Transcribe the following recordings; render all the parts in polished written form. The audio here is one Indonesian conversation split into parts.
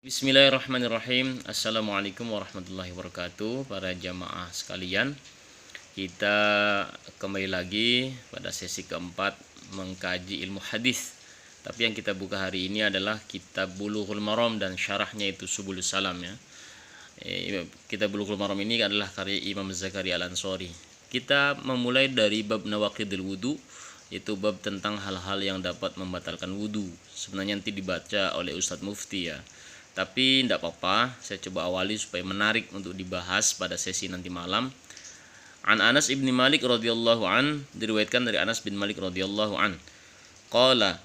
Bismillahirrahmanirrahim. Assalamualaikum warahmatullahi wabarakatuh. Para jamaah sekalian, kita kembali lagi pada sesi keempat mengkaji ilmu hadis. Tapi yang kita buka hari ini adalah kitab Bulughul Maram dan syarahnya itu Subulus Salam ya. Kitab Bulughul Maram ini adalah karya Imam Zakaria Al-Ansari. Kita memulai dari bab nawaqidul wudu, yaitu bab tentang hal-hal yang dapat membatalkan wudu. Sebenarnya nanti dibaca oleh Ustadz Mufti ya. Tapi tidak apa-apa, saya coba awali supaya menarik untuk dibahas pada sesi nanti malam. An Anas ibn Malik radhiyallahu an, diriwayatkan dari Anas bin Malik radhiyallahu an. Qala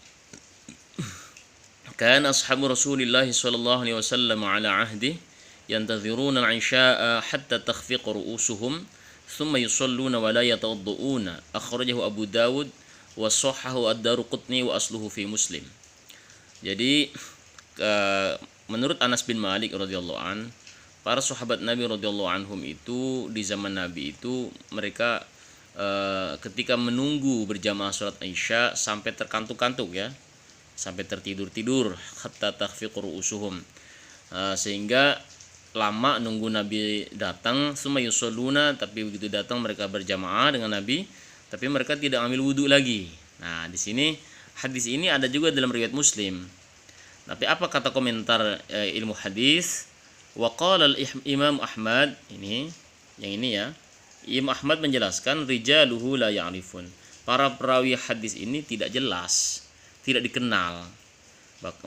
kana ashabu Rasulillah sallallahu alaihi wasallam ala ahdi yantadhiruna al-'isha'a hatta takhfiq ru'usuhum thumma yusalluna wa la yatawaddu'una. Akhrajahu Abu Dawud wa sahhahu ad-Daruqutni wa asluhu fi Muslim. Jadi menurut Anas bin Malik radhiyallahu an, para sahabat Nabi radhiyallahu anhum itu di zaman Nabi itu mereka ketika menunggu berjamaah salat Isya sampai terkantuk-kantuk ya, sampai tertidur-tidur, hatta takhfiqu ru'usuhum, sehingga lama nunggu Nabi datang. Summa yusalluna, tapi begitu datang mereka berjamaah dengan Nabi, tapi mereka tidak ambil wudu lagi. Nah, di sini hadis ini ada juga dalam riwayat Muslim. Tapi apa kata komentar ilmu hadis? Wa qala Imam Ahmad, ini yang ini ya. Imam Ahmad menjelaskan rijaluhu la ya'rifun. Para perawi hadis ini tidak jelas, tidak dikenal.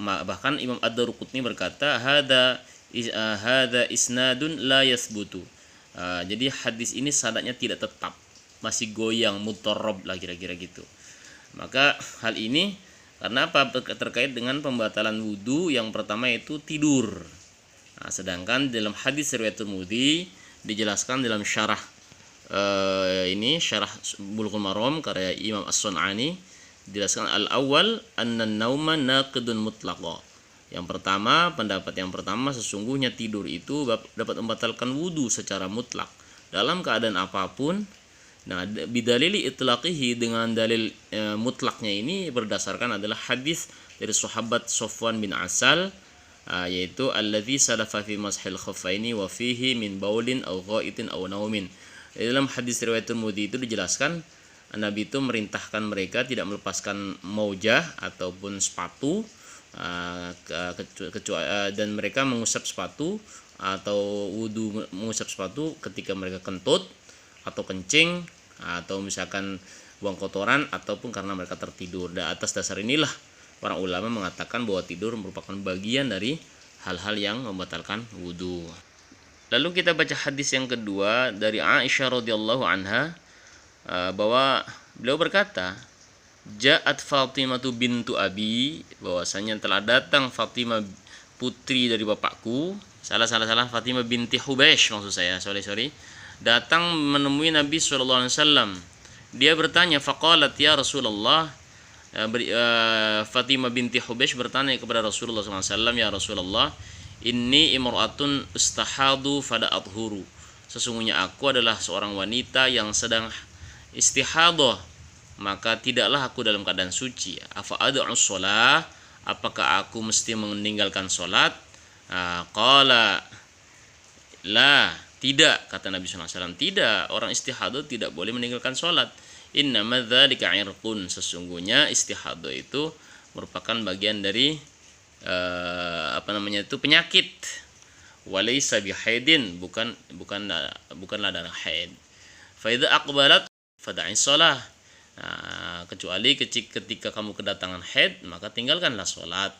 Bahkan Imam Ad-Daruqutni berkata hada isnadun la yathbutu. Jadi hadis ini sanadnya tidak tetap, masih goyang, mutarrab lah kira-kira gitu. Maka hal ini karena apa? Terkait dengan pembatalan wudu. Yang pertama itu tidur. Nah, sedangkan dalam hadis riwayat Tirmidzi dijelaskan dalam syarah syarah Bulughul Maram karya Imam As-Sun'ani, dijelaskan al-awwal anna an-nauma naqidun mutlaqa. Yang pertama, pendapat yang pertama, sesungguhnya tidur itu dapat membatalkan wudu secara mutlak dalam keadaan apapun. Nah, bidalili itlaqihi, dengan dalil mutlaknya ini berdasarkan adalah hadis dari sahabat Sofwan bin Asal, yaitu alladzi salafa fi mashil khuffaini wa fihi min baulin aw ghaitin aw naumin. Dalam hadis riwayat Tirmidzi itu dijelaskan Nabi itu merintahkan mereka tidak melepaskan maujah ataupun sepatu, dan mereka mengusap sepatu atau wudu mengusap sepatu ketika mereka kentut atau kencing, atau misalkan buang kotoran, ataupun karena mereka tertidur. Dan atas dasar inilah para ulama mengatakan bahwa tidur merupakan bagian dari hal-hal yang membatalkan wudu. Lalu kita baca hadis yang kedua dari Aisyah radhiyallahu anha, bahwa beliau berkata, Ja'at Fatimatu bintu Abi, bahwasanya telah datang Fatimah putri dari bapakku. Salah Fatimah binti Hubeish maksud saya. Sorry. Datang menemui Nabi SAW. Dia bertanya, faqalat ya Rasulullah, Fatimah binti Hubeish bertanya kepada Rasulullah SAW, ya Rasulullah, inni imra'atun istahadu fada adhuru. Sesungguhnya aku adalah seorang wanita yang sedang istihadah, maka tidaklah aku dalam keadaan suci. Afa ad'u shalah, apakah aku mesti meninggalkan salat? Qala la, tidak, kata Nabi SAW, tidak, orang istihadah tidak boleh meninggalkan sholat. Innama dzalika irqun, sesungguhnya istihadah itu merupakan bagian dari penyakit. Walaysa bihaidin, bukanlah darah haid. Fa idza aqbalat fada'i shalah, kecuali ketika kamu kedatangan haid, maka tinggalkanlah sholat.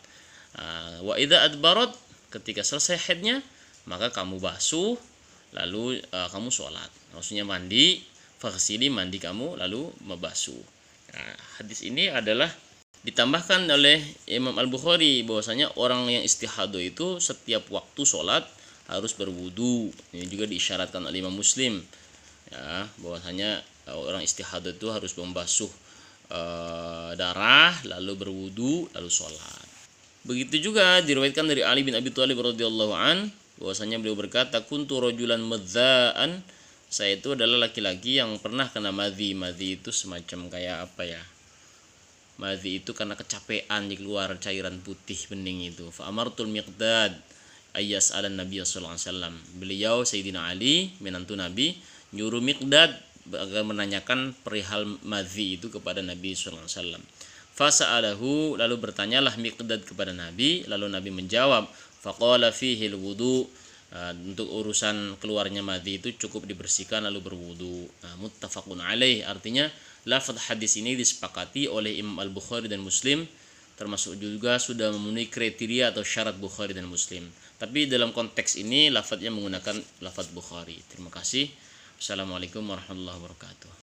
Wa idza adbarat, ketika selesai haidnya, maka kamu basuh, lalu kamu sholat, maksudnya mandi, faghsili, mandi kamu lalu membasuh. Nah, hadis ini adalah ditambahkan oleh Imam Al-Bukhari bahwasanya orang yang istihadah itu setiap waktu sholat harus berwudu. Ini juga diisyaratkan oleh Imam Muslim ya, bahwasanya orang istihadah itu harus membasuh darah, lalu berwudu, lalu sholat. Begitu juga diriwayatkan dari Ali bin Abi Thalib radhiyallahu an, bahwasanya beliau berkata, kuntu rajulan madzaan, saya itu adalah laki-laki yang pernah kena madhi. Madhi itu semacam kayak apa ya? Madhi itu karena kecapean keluar cairan putih bening itu. Fa amartul Miqdad, ayas alan Nabi sallallahu alaihi wasallam. Beliau Sayyidina Ali menantu Nabi nyuruh Miqdad agar menanyakan perihal madhi itu kepada Nabi sallallahu alaihi wasallam. Fasa'alahu, lalu bertanyalah Miqdad kepada Nabi, lalu Nabi menjawab, faqala fihi alwudu, untuk urusan keluarnya madhi itu cukup dibersihkan lalu berwudu. Muttafaqun alaih, artinya lafaz hadis ini disepakati oleh Imam Al-Bukhari dan Muslim, termasuk juga sudah memenuhi kriteria atau syarat Bukhari dan Muslim. Tapi dalam konteks ini lafaznya menggunakan lafaz Bukhari. Terima kasih. Assalamualaikum warahmatullahi wabarakatuh.